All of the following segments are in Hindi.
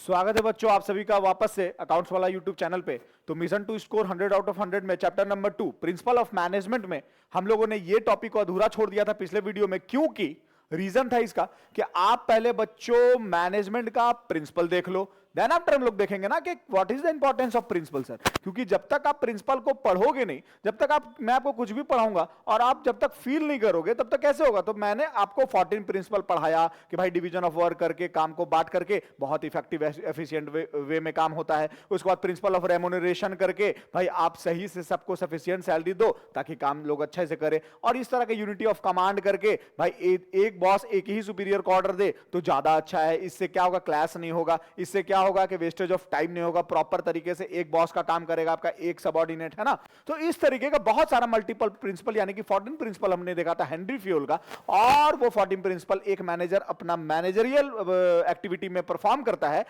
स्वागत है बच्चों आप सभी का वापस से अकाउंट्स वाला यूट्यूब चैनल पे। तो mission to score 100 out of 100 में chapter number 2 principle of management में हम लोगों ने ये टॉपिक को अधूरा छोड़ दिया था पिछले वीडियो में, क्योंकि रीजन था इसका कि आप पहले बच्चों मैनेजमेंट का प्रिंसिपल देख लो, देन आफ्टर हम लोग देखेंगे ना कि what is the importance of principle sir. क्योंकि जब तक आप प्रिंसिपल को पढ़ोगे नहीं, जब तक मैं आपको कुछ भी पढ़ाऊंगा और आप जब तक फील नहीं करोगे तब तक कैसे होगा। तो मैंने आपको 14 प्रिंसिपल पढ़ाया कि भाई डिवीजन ऑफ वर्क करके, काम को बांट करके बहुत इफेक्टिव एफिशिएंट वे में काम होता है। उसके बाद प्रिंसिपल ऑफ रेम्यूनरेशन करके भाई आप सही से सबको सफिशिएंट सैलरी दो ताकि काम लोग अच्छे से करें। और इस तरह के यूनिटी ऑफ कमांड करके भाई एक बॉस एक ही सुपीरियर को ऑर्डर दे तो ज्यादा अच्छा है। इससे क्या होगा, क्लैश नहीं होगा, इससे क्या होगा कि वेस्टेज ऑफ टाइम नहीं होगा, प्रॉपर तरीके से एक बॉस का काम करेगा आपका एक सबऑर्डिनेट, है ना। तो इस तरीके का बहुत सारा मल्टीपल प्रिंसिपल यानी कि 14 प्रिंसिपल हमने देखा था हेनरी फ्यूल का। और वो 14 प्रिंसिपल एक मैनेजर अपना मैनेजरियल एक्टिविटी में परफॉर्म करता है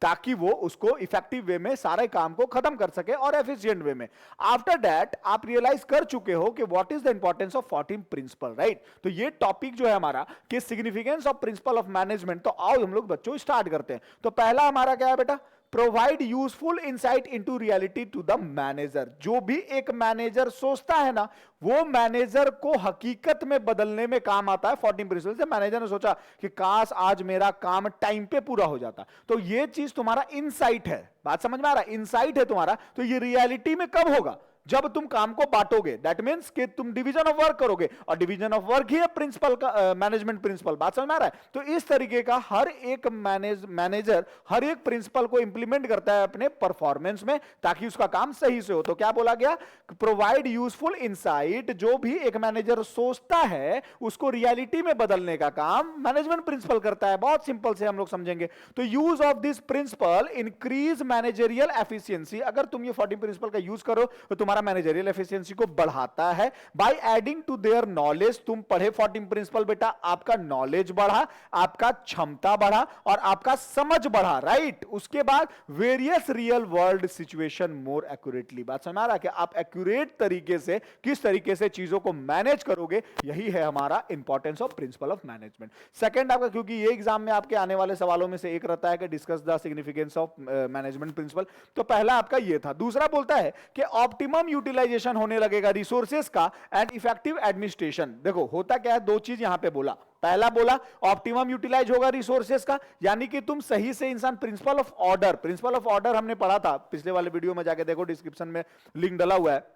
ताकि वो उसको इफेक्टिव वे में सारे काम को खत्म कर सके और एफिशिएंट वे में। आफ्टर दैट आप रियलाइज कर चुके हो कि what is the importance of 14 principle, right. तो ये टॉपिक जो है हमारा कि significance of principle of management. तो आओ हम लोग बच्चों स्टार्ट करते हैं। तो पहला हमारा क्या है बेटा, provide useful insight into reality to the manager. जो भी एक मैनेजर सोचता है ना, वो मैनेजर को हकीकत में बदलने में काम आता है 14 प्रिंसिपल से। मैनेजर ने सोचा कि काश आज मेरा काम टाइम पे पूरा हो जाता, तो ये चीज तुम्हारा इंसाइट है। बात समझ में आ रहा है, इंसाइट है तुम्हारा। तो ये रियलिटी में कब होगा, जब तुम काम को बांटोगे। दैट मींस कि तुम डिवीजन ऑफ वर्क करोगे, और डिवीजन ऑफ वर्क ही है प्रिंसिपल का मैनेजमेंट प्रिंसिपल। बात समझ में आ रहा है। तो इस तरीके का हर एक मैनेजर हर एक प्रिंसिपल को इंप्लीमेंट करता है अपने परफॉर्मेंस में ताकि उसका काम सही से हो। तो क्या बोला गया, प्रोवाइड यूजफुल इंसाइट। जो भी एक मैनेजर सोचता है उसको रियलिटी में बदलने का काम मैनेजमेंट प्रिंसिपल करता है। बहुत सिंपल से हम लोग समझेंगे। तो use of this principle increase managerial efficiency. अगर तुम ये 14 प्रिंसिपल का यूज करो तो तुम्हारा मैनेजरियल एफिशिएंसी को बढ़ाता है। By adding to their knowledge, तुम पढ़े 14 प्रिंसिपल बेटा, आपका नॉलेज बढ़ा, आपका क्षमता बढ़ा और आपका समझ बढ़ा, राइट। उसके बाद वेरियस रियल वर्ल्ड सिचुएशन मोर एक्यूरेटली। बात समझ आ रहा है कि आप एक्यूरेट तरीके से किस तरीके से चीजों को मैनेज करोगे, यही है हमारा importance of principle of management. Second आपका, क्योंकि ये एग्जाम में आपके आने वाले सवालों में से एक रहता है कि discuss the significance of management principle, तो पहला आपका ये था। दूसरा बोलता है कि ऑप्टिमम यूटिलाइजेशन होने लगेगा रिसोर्सेज का एंड इफेक्टिव एडमिनिस्ट्रेशन। देखो होता क्या है, दो चीज यहां पे बोला। पहला बोला ऑप्टिमम यूटिलाइज होगा रिसोर्सेज का, यानी कि तुम सही से इंसान प्रिंसिपल ऑफ ऑर्डर हमने पढ़ा था पिछले वाले वीडियो में, जाके देखो डिस्क्रिप्शन में लिंक डला हुआ है।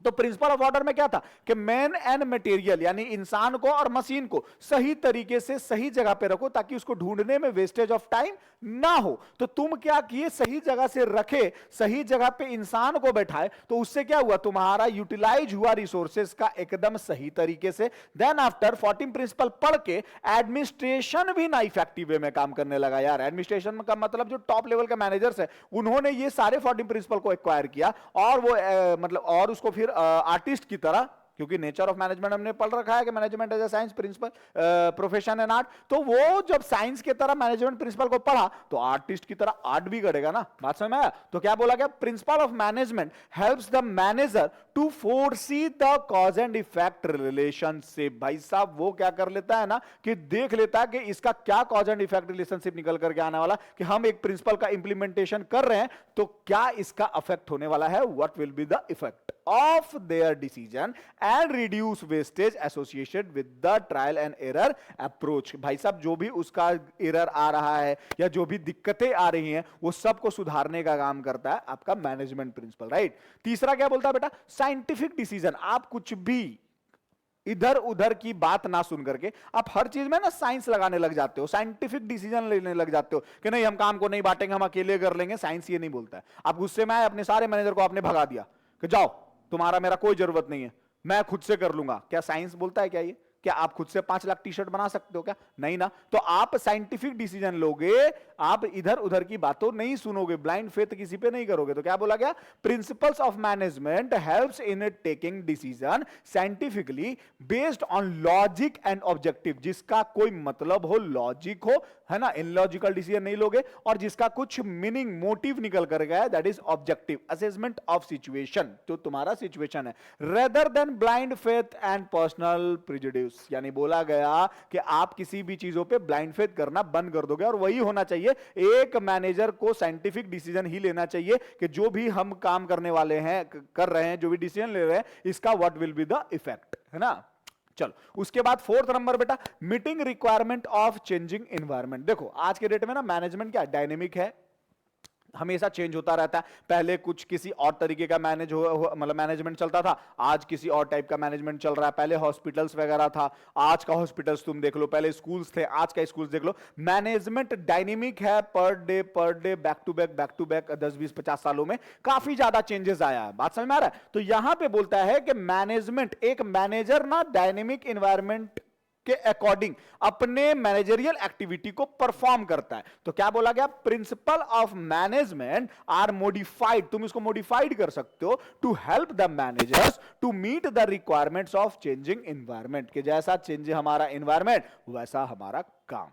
तो प्रिंसिपल ऑफ ऑर्डर में क्या था कि मैन एंड मटेरियल यानी इंसान को और मशीन को सही तरीके से सही जगह पे रखो ताकि उसको ढूंढने में वेस्टेज ऑफ टाइम ना हो। तो तुम क्या किए, सही जगह से रखे, सही जगह पे इंसान को बैठाए, तो उससे क्या हुआ, तुम्हारा यूटिलाइज हुआ रिसोर्सेज का एकदम सही तरीके से। देन आफ्टर 14 प्रिंसिपल पढ़ के एडमिनिस्ट्रेशन भी ना इफेक्टिव वे में काम करने लगा। यार एडमिनिस्ट्रेशन का मतलब जो टॉप लेवल के मैनेजर्स है उन्होंने ये सारे 14 प्रिंसिपल को एक्वायर किया और वो मतलब और उसको फिर आर्टिस्ट की तरह, क्योंकि नेचर ऑफ मैनेजमेंट हमने पढ़ रखा है कि management as a science principle profession and art. तो वो जब साइंस की तरह मैनेजमेंट प्रिंसिपल को पढ़ा तो आर्टिस्ट की तरह आर्ट भी करेगा ना। बात समझ में आया। तो क्या बोला गया, principle of management helps the manager to foresee the cause and effect relationship. भाई साहब वो क्या कर लेता है ना कि देख लेता है कि इसका क्या कॉज एंड इफेक्ट रिलेशनशिप निकल करके आने वाला, कि हम एक प्रिंसिपल का इंप्लीमेंटेशन कर रहे हैं तो क्या इसका अफेक्ट होने वाला है, what will be the effect of their decision and reduce wastage associated with the trial and error approach. भाई साहब जो भी उसका एरर आ रहा है या जो भी दिक्कतें आ रही हैं वो सबको सुधारने का काम करता है आपका मैनेजमेंट प्रिंसिपल, राइट। तीसरा क्या बोलता है बेटा, साइंटिफिक डिसीजन। आप कुछ भी इधर उधर की बात ना सुन करके आप हर चीज में ना साइंस लगाने लग जाते हो, साइंटिफिक डिसीजन लेने लग जाते हो कि नहीं हम काम को नहीं बांटेंगे, हम अकेले कर लेंगे। साइंस ये नहीं बोलता है। आप गुस्से में आए, अपने सारे मैनेजर को आपने भगा दिया कि जाओ तुम्हारा मेरा कोई जरूरत नहीं है, मैं खुद से कर लूंगा। क्या साइंस बोलता है क्या ये? क्या आप खुद से 5 लाख टी शर्ट बना सकते हो क्या? नहीं ना। तो आप साइंटिफिक डिसीजन लोगे, आप इधर उधर की बातों नहीं सुनोगे, ब्लाइंड फेथ किसी पे नहीं करोगे। तो क्या बोला गया, principles of management helps in taking decision scientifically based on logic and objective. जिसका कोई मतलब हो, लॉजिक हो, है ना, इनलॉजिकल डिसीजन नहीं लोगे, और जिसका कुछ मीनिंग मोटिव निकल कर गया, that is objective assessment of situation, जो तुम्हारा सिचुएशन है, rather than blind faith and personal prejudice. This, यानी बोला गया कि आप किसी भी चीजों पे ब्लाइंड फेथ करना बंद कर दोगे, और वही होना चाहिए। एक मैनेजर को साइंटिफिक डिसीजन ही लेना चाहिए कि जो भी हम काम करने वाले हैं, कर रहे हैं, जो भी डिसीजन ले रहे हैं, इसका what will be the effect, है ना। चलो, उसके बाद फोर्थ नंबर बेटा, meeting requirement of changing environment. देखो आज के डेट में ना मैनेजमेंट क्या डायनेमिक है, हमेशा चेंज होता रहता है। पहले कुछ किसी और तरीके का मतलब मैनेजमेंट चलता था, आज किसी और टाइप का मैनेजमेंट चल रहा है। पहले हॉस्पिटल्स वगैरह था, आज का हॉस्पिटल्स तुम देख लो, पहले स्कूल्स थे, आज का स्कूल्स देख लो। मैनेजमेंट डायनेमिक है, per day back to back 10 20 50 सालों में काफी ज्यादा चेंजेस आया है। बात समझ में आ रहा है। तो यहां पे बोलता है कि मैनेजमेंट, एक मैनेजर ना डायनेमिक एनवायरमेंट के अकॉर्डिंग अपने मैनेजरियल एक्टिविटी को परफॉर्म करता है। तो क्या बोला गया, principle of management are modified, तुम इसको मॉडिफाइड कर सकते हो, to help the managers to meet the requirements of changing environment, कि जैसा चेंज हमारा एनवायरमेंट वैसा हमारा काम।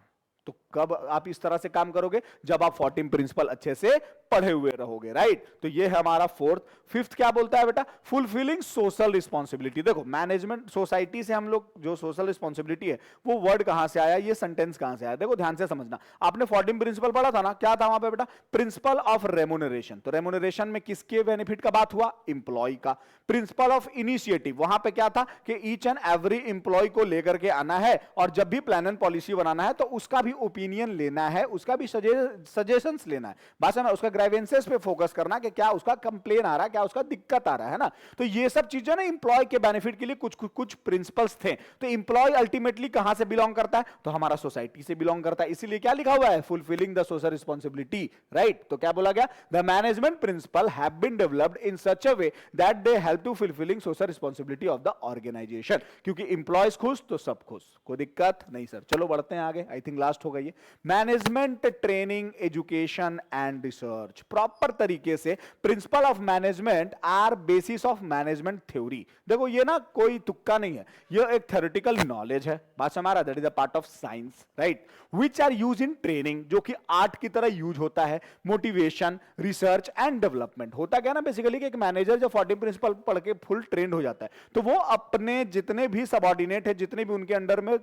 तो कब आप इस तरह से काम करोगे, जब आप 14 प्रिंसिपल अच्छे से पढ़े हुए रहोगे, राइट। तो ये है हमारा फोर्थ। फिफ्थ क्या बोलता है बेटा, फुलफिलिंग सोशल रिस्पॉन्सिबिलिटी। देखो मैनेजमेंट, सोसाइटी से हम लोग जो सोशल रिस्पॉन्सिबिलिटी है, वो वर्ड कहां से आया, ये सेंटेंस कहां से आया, देखो ध्यान से समझना। आपने 14 प्रिंसिपल पढ़ा था ना, क्या था वहां पे बेटा, प्रिंसिपल ऑफ रेमुनरेशन। तो रेमुनरेशन में किसके बेनिफिट का बात हुआ, इंप्लॉय का। प्रिंसिपल ऑफ इनिशिएटिव, वहां पे क्या था कि ईच एंड एवरी इंप्लॉय को लेकर के आना है, और जब भी प्लान एंड पॉलिसी बनाना है तो उसका भी ओपिनियन लेना है, उसका भी सजेशंस लेना है। बात समझ, उसका ग्रीवेंसेस पे फोकस करना कि क्या उसका कंप्लेन आ रहा है, क्या उसका दिक्कत आ रहा है ना। तो ये सब चीजें ना इंप्लॉय के बेनिफिट के लिए कुछ प्रिंसिपल्स थे। तो इंप्लॉय अल्टीमेटली कहां से बिलोंग करता है, तो हमारा सोसाइटी से बिलोंग करता है। इसीलिए क्या लिखा हुआ है, fulfilling the social responsibility, right. तो क्या बोला गया, the management principle have been developed in such a way that they help to fulfilling social responsibility of the organization. क्योंकि इंप्लॉयज खुश तो सब खुश, कोई दिक्कत नहीं सर। चलो बढ़ते हैं आगे, आई थिंक लास्ट हो गई है। Management training, education and research. Proper तरीके से principle of management are basis of management theory. देखो ये ना कोई तुक्का नहीं है, ये एक थ्योरेटिकल नॉलेज है। बात समझ रहा है, that is a part of science, right, which are use in training, जो कि आर्ट की तरह यूज होता है, मोटिवेशन, रिसर्च एंड डेवलपमेंट। होता क्या ना बेसिकली कि एक मैनेजर जब 14 प्रिंसिपल पढ़ के फुल ट्रेंड हो जाता है, तो वो अपने जितने भी सबऑर्डिनेट है, जितने भी उनके अंडर में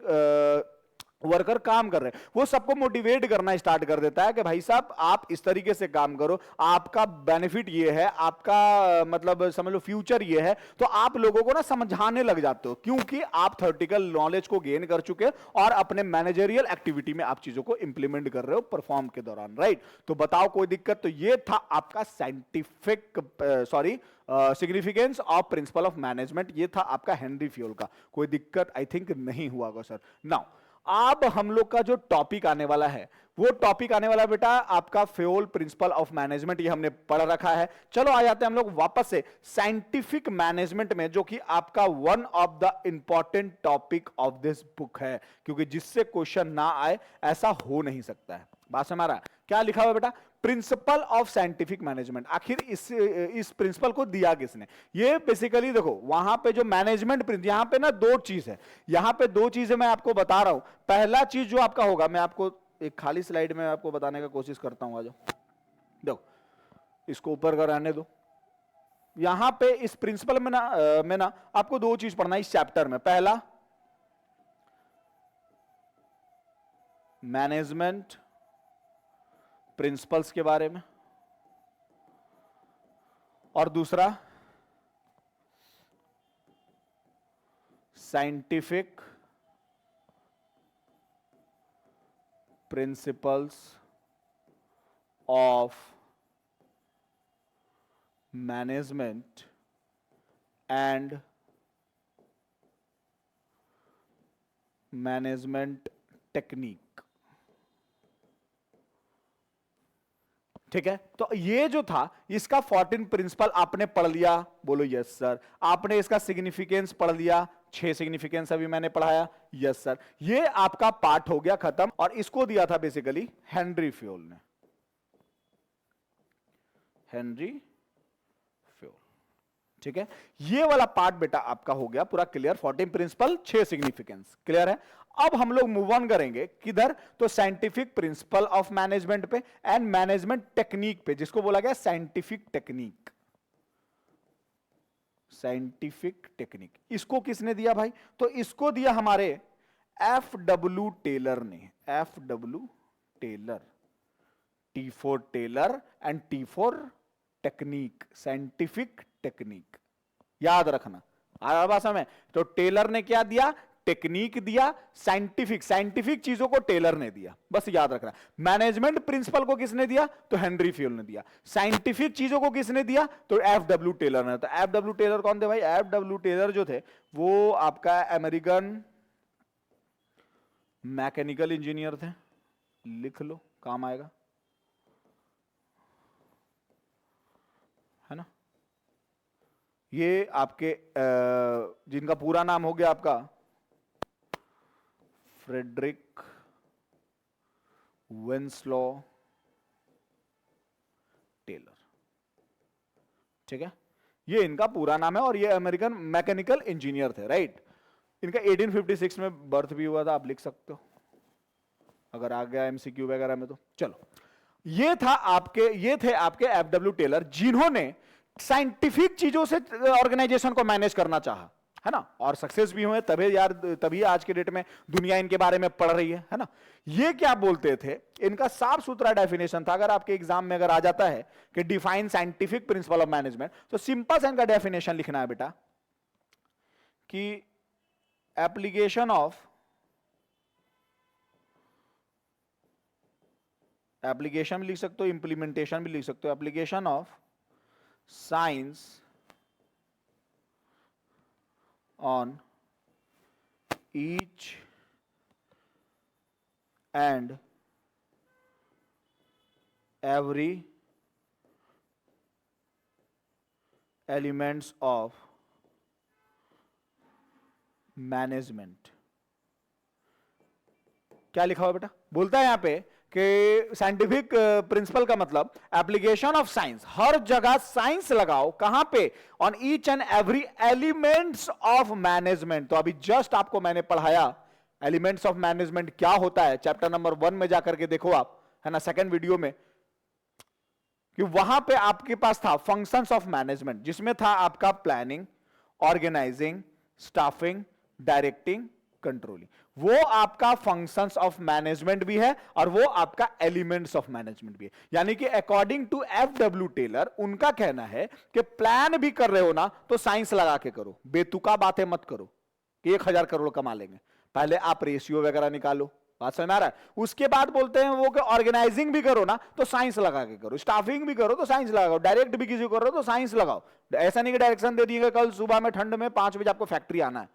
वर्कर काम कर रहे हैं, वो सबको मोटिवेट करना स्टार्ट कर देता है कि भाई साहब आप इस तरीके से काम करो, आपका बेनिफिट ये है, आपका मतलब समझ लो फ्यूचर ये है। तो आप लोगों को ना समझाने लग जाते हो, क्योंकि आप थ्योरेटिकल नॉलेज को गेन कर चुके और अपने मैनेजरियल एक्टिविटी में आप चीजों को इंप्लीमेंट कर रहे हो परफॉर्म के दौरान, राइट। तो बताओ कोई दिक्कत। तो ये था आपका scientific significance of principle of management, ये था आपका हेनरी फ्योल का। कोई दिक्कत आई थिंक नहीं हुआ होगा सर। नाउ अब हम लोग का जो टॉपिक आने वाला है, वो टॉपिक आने वाला बेटा आपका फ्योल प्रिंसिपल ऑफ मैनेजमेंट, ये हमने पढ़ रखा है। चलो आ जाते हैं हम लोग वापस से साइंटिफिक मैनेजमेंट में, जो कि आपका one of the important topic of this book है, क्योंकि जिससे क्वेश्चन ना आए ऐसा हो नहीं सकता है। बात समझ रहा है, क्या लिखा हुआ बेटा, प्रिंसिपल ऑफ साइंटिफिक मैनेजमेंट। आखिर इस प्रिंसिपल को दिया किसने, ये बेसिकली देखो वहां पे जो मैनेजमेंट, यहां पे ना दो चीज है, यहां पे दो चीजें मैं आपको बता रहा हूं। पहला चीज जो आपका होगा, मैं आपको एक खाली स्लाइड में आपको बताने का कोशिश करता हूं, आ जाओ, देखो इसको ऊपर का रहने दो। यहां पे इस प्रिंसिपल में ना आपको दो चीज पढ़ना है इस चैप्टर में। पहला मैनेजमेंट प्रिंसिपल्स के बारे में, और दूसरा scientific principles of management and management technique. ठीक है, तो ये जो था इसका 14 प्रिंसिपल आपने पढ़ लिया, बोलो यस सर। आपने इसका सिग्निफिकेंस पढ़ लिया, 6 सिग्निफिकेंस अभी मैंने पढ़ाया, यस सर। ये आपका पार्ट हो गया खत्म, और इसको दिया था बेसिकली हेनरी फ्योल ने, हेनरी फ्योल। ठीक है, ये वाला पार्ट बेटा आपका हो गया पूरा क्लियर। 14 प्रिंसिपल, 6 सिग्निफिकेंस, क्लियर है। अब हम लोग मूव ऑन करेंगे किधर, तो साइंटिफिक प्रिंसिपल ऑफ मैनेजमेंट पे एंड मैनेजमेंट टेक्निक पे, जिसको बोला गया साइंटिफिक टेक्निक। Scientific technique. इसको किसने दिया भाई? तो इसको दिया हमारे F.W. टेलर ने। F.W. Taylor, T for Taylor and T for technique, scientific technique. याद रखना आया भाषा में। तो टेलर ने क्या दिया? टेक्निक दिया। साइंटिफिक चीजों को टेलर ने दिया, बस याद रखना। मैनेजमेंट प्रिंसिपल को किसने दिया? तो हेनरी फ्यूल ने दिया। साइंटिफिक चीजों को किसने दिया? तो F.W. टेलर ने। तो F.W. टेलर कौन थे भाई? F.W. टेलर जो थे वो आपका अमेरिकन मैकेनिकल इंजीनियर थे। लिख लो, काम आएगा, है ना। ये आपके जिनका पूरा नाम हो गया आपका फ्रेडरिक विंस्लो टेलर, ठीक है। ये इनका पूरा नाम है और ये अमेरिकन मैकेनिकल इंजीनियर थे, राइट। इनका 1856 में बर्थ भी हुआ था, आप लिख सकते हो अगर आ गया एमसीक्यू वगैरह में तो। चलो, ये थे आपके F.W. टेलर, जिन्होंने साइंटिफिक चीजों से ऑर्गेनाइजेशन को मैनेज करना चाहा, है ना, और सक्सेस भी हुए। तभी आज के डेट में दुनिया इनके बारे में पढ़ रही है ना। ये क्या बोलते थे? इनका साफ सुथरा डेफिनेशन था। अगर आपके एग्जाम में अगर आ जाता है कि define scientific principle of management, तो सिंपल सा इनका डेफिनेशन लिखना है बेटा कि एप्लीकेशन भी लिख सकते हो, इंप्लीमेंटेशन भी लिख सकते हो। Application of science on each and every elements of management. क्या लिखा हुआ बेटा? बोलता है यहां पे कि साइंटिफिक प्रिंसिपल का मतलब एप्लीकेशन ऑफ साइंस, हर जगह साइंस लगाओ। कहां पे? On each and every elements of management. तो अभी जस्ट आपको मैंने पढ़ाया एलिमेंट्स ऑफ मैनेजमेंट क्या होता है, चैप्टर नंबर 1 में जाकर के देखो आप, है ना, सेकंड वीडियो में, कि वहां पे आपके पास था फंक्शंस ऑफ मैनेजमेंट, जिसमें था आपका planning, organizing, staffing, directing, controlling. वो आपका फंक्शंस ऑफ मैनेजमेंट भी है और वो आपका एलिमेंट्स ऑफ मैनेजमेंट भी है। यानी कि अकॉर्डिंग टू F.W. टेलर, उनका कहना है कि प्लान भी कर रहे हो ना तो साइंस लगा के करो, बेतुका बातें मत करो कि 1000 करोड़ कमा लेंगे। पहले आप रेशियो वगैरह निकालो, बात समझ में आ रहा है। उसके बाद बोलते हैं वो कि ऑर्गेनाइजिंग भी करो ना तो साइंस लगा के करो, स्टाफिंग भी करो तो साइंस लगाओ, डायरेक्ट भी किसी को करो तो साइंस लगाओ। ऐसा नहीं कि डायरेक्शन दे दिएगा कल सुबह में ठंड में 5 बजे आपको फैक्ट्री आना है,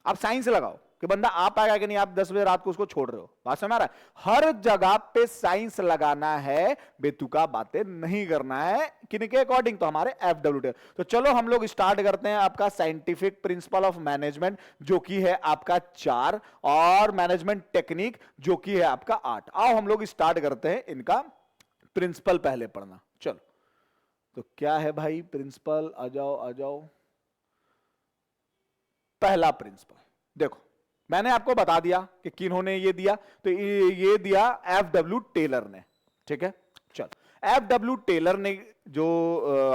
आप साइंस लगाओ कि बंदा आ पाएगा कि नहीं, आप 10 बजे रात को उसको छोड़ रहे हो। बात समझ आ रहा है। हर जगह पे साइंस लगाना है, बेतुका बातें नहीं करना है। किनके अकॉर्डिंग? तो हमारे F.W. टेलर। तो चलो हम लोग स्टार्ट करते हैं आपका साइंटिफिक प्रिंसिपल ऑफ मैनेजमेंट जो कि है आपका 4 और मैनेजमेंट टेक्निक जो कि है आपका 8। आओ हम लोग स्टार्ट करते हैं इनका प्रिंसिपल पहले पढ़ना। चलो, तो क्या है भाई प्रिंसिपल? आ जाओ। पहला प्रिंसिपल देखो, मैंने आपको बता दिया कि किन्होंने ये दिया, तो ये दिया F.W. टेलर ने, ठीक है। चलो, F.W. टेलर ने जो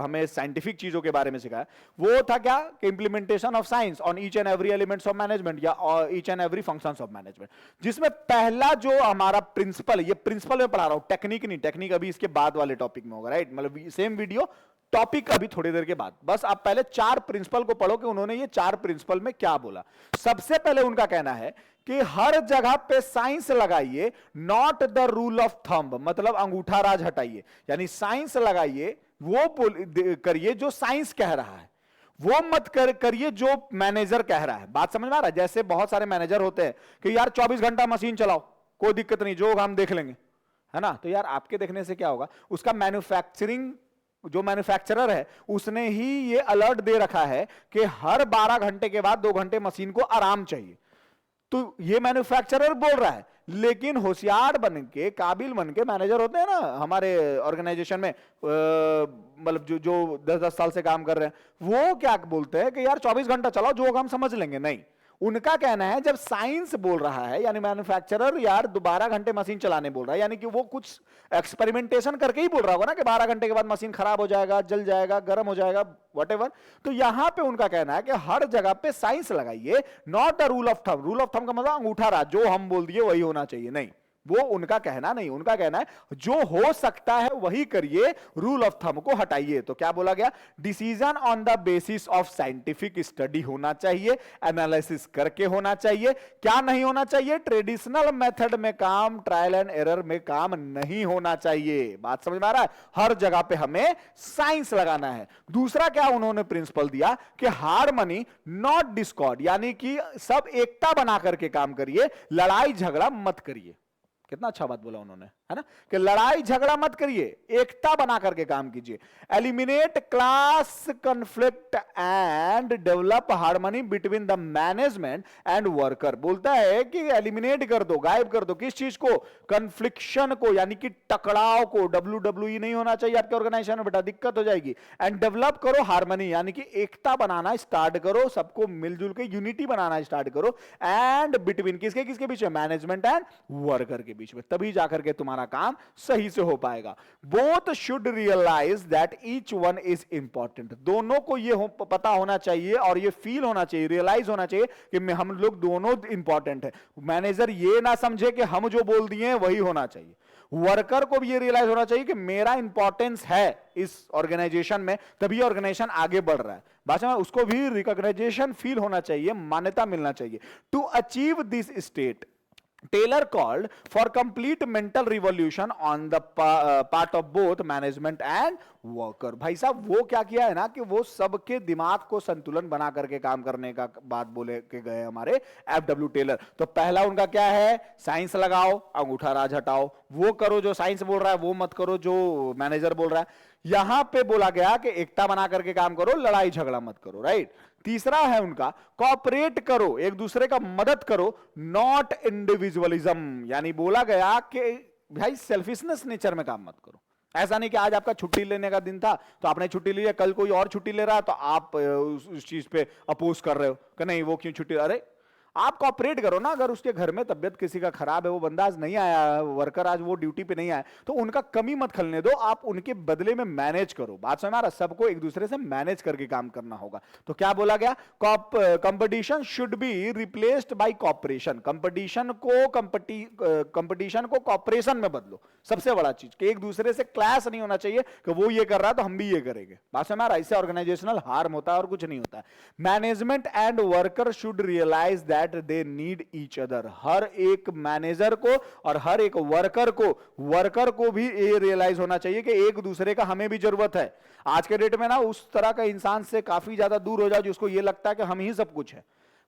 हमें साइंटिफिक चीजों के बारे में सिखाया वो था क्या कि implementation of science on each and every elements of management या each and every functions of management, जिसमें पहला जो हमारा प्रिंसिपल है, ये प्रिंसिपल में पढ़ा रहा हूं, टेक्निक नहीं, टेक्निक अभी इसके बाद वाले टॉपिक में होगा, राइट, मतलब सेम वीडियो टॉपिक अभी थोड़ी देर के बाद। बस आप पहले 4 प्रिंसिपल को पढ़ो कि उन्होंने ये 4 प्रिंसिपल में क्या बोला। सबसे पहले उनका कहना है कि हर जगह पे साइंस लगाइए, not the rule of thumb, मतलब अंगूठा राज हटाइए, यानी साइंस लगाइए, वो करिए जो साइंस कह रहा है, वो मत करिए जो मैनेजर कह रहा है। बात समझ में आ रहा है? जैसे बहुत सारे मैनेजर होते हैं कि यार 24 घंटा मशीन चलाओ, कोई दिक्कत नहीं, जो हम देख लेंगे, है ना। तो यार आपके देखने से क्या होगा, उसका मैन्युफैक्चरिंग जो मैन्युफैक्चरर है उसने ही ये अलर्ट दे रखा है कि हर 12 घंटे के बाद 2 घंटे मशीन को आराम चाहिए, तो ये मैन्युफैक्चरर बोल रहा है। लेकिन होशियार बन के, काबिल बन के मैनेजर होते हैं ना हमारे ऑर्गेनाइजेशन में, मतलब जो 10-10 साल से काम कर रहे हैं, वो क्या बोलते हैं कि यार 24 घंटा चलाओ, जो हम समझ लेंगे। नहीं, उनका कहना है जब साइंस बोल रहा है, यानी मैन्युफैक्चरर यार 12 घंटे मशीन चलाने बोल रहा है, यानी कि वो कुछ एक्सपेरिमेंटेशन करके ही बोल रहा होगा ना कि 12 घंटे के बाद मशीन खराब हो जाएगा, जल जाएगा, गर्म हो जाएगा, व्हाटएवर। तो यहां पे उनका कहना है कि हर जगह पे साइंस लगाइए, not a rule of thumb. Rule of thumb का मतलब अंगूठा राज, जो हम बोल दिए वही होना चाहिए, नहीं, वो उनका कहना नहीं। उनका कहना है जो हो सकता है वही करिए, रूल ऑफ थंब को हटाइए। तो क्या बोला गया, decision on the basis of scientific study होना चाहिए, एनालिसिस करके होना चाहिए। क्या नहीं होना चाहिए, ट्रेडिशनल मेथड में काम, ट्रायल एंड एरर में काम नहीं होना चाहिए। बात समझ में आ रहा है, हर जगह पे हमें साइंस लगाना है। दूसरा क्या उन्होंने प्रिंसिपल दिया कि हार्मनी नॉट डिस्कॉर्ड, यानी कि सब एकता बना करके काम करिए, लड़ाई झगड़ा मत करिए। कितना अच्छा बात बोला उन्होंने, है ना, कि लड़ाई झगड़ा मत करिए, एकता बना करके काम कीजिए। Eliminate class conflict and develop harmony between the management and worker. बोलता है कि एलिमिनेट कर दो, गायब कर दो, किस चीज को, कन्फ्लिक्शन को, यानी कि टकराव को। WWE नहीं होना चाहिए आपके ऑर्गेनाइजेशन में बेटा, दिक्कत हो जाएगी। एंड डेवलप करो हार्मनी, यानी कि एकता बनाना स्टार्ट करो, सबको मिलजुल के यूनिटी बनाना स्टार्ट करो। एंड बिटवीन किसके किसके बीच में, मैनेजमेंट एंड वर्कर के बीच में, तभी जाकर के तुम्हारा काम सही से हो पाएगा। Both should realise that each one is important. दोनों को ये पता होना चाहिए और ये फील होना चाहिए, रियलाइज होना चाहिए कि हम लोग दोनों इंपॉर्टेंट है। मैनेजर ये ना समझे कि हम जो बोल दिए वही होना चाहिए, वर्कर को भी ये रियलाइज होना चाहिए कि मेरा इंपॉर्टेंस है इस ऑर्गेनाइजेशन में, तभी ऑर्गेनाइजेशन आगे बढ़ रहा है। भाषा में उसको भी रिकॉग्नाइजेशन फील होना चाहिए, मान्यता मिलना चाहिए। To achieve this state, Taylor called for complete mental revolution on the part of both management and worker। भाई साहब वो क्या किया है ना कि वो सबके दिमाग को संतुलन बना करके काम करने का बात बोले के गए हमारे FW टेलर। तो पहला उनका क्या है, साइंस लगाओ, अंगूठा राज हटाओ, वो करो जो साइंस बोल रहा है, वो मत करो जो मैनेजर बोल रहा है। यहां पे बोला गया कि एकता बना करके काम करो, लड़ाई झगड़ा मत करो, राइट। तीसरा है उनका, कॉपरेट करो, एक दूसरे का मदद करो, नॉट इंडिविजुअलिज्म, यानी बोला गया कि भाई सेल्फिशनेस नेचर में काम मत करो। ऐसा नहीं कि आज आपका छुट्टी लेने का दिन था तो आपने छुट्टी ली है, कल कोई और छुट्टी ले रहा है तो आप उस चीज पे अपोज कर रहे हो कि नहीं वो क्यों छुट्टी। अरे आप कॉपरेट करो ना, अगर उसके घर में तबियत किसी का खराब है, वो बंदा आज नहीं आया, वर्कर आज वो ड्यूटी पे नहीं आया, तो उनका कमी मत खलने दो, आप उनके बदले में मैनेज करो। बात समझ में आ रहा, सबको एक दूसरे से मैनेज करके काम करना होगा। तो क्या बोला गया, competition should be replaced by cooperation. Competition को कॉपरेशन में बदलो, सबसे बड़ा चीज कि एक दूसरे से क्लैश नहीं होना चाहिए कि वो ये कर रहा है तो हम भी ये करेंगे। बात समझ में आ रहा, इससे ऑर्गेनाइजेशनल हार्म होता है और कुछ नहीं होता है। Management and worker should realise that they need each other. हर एक मैनेजर को और हर एक वर्कर को भी ये रियलाइज होना चाहिए कि एक दूसरे का हमें भी जरूरत है। आज के डेट में ना उस तरह का इंसान से काफी ज्यादा दूर हो जाओ जिसको ये लगता है कि हम ही सब कुछ है।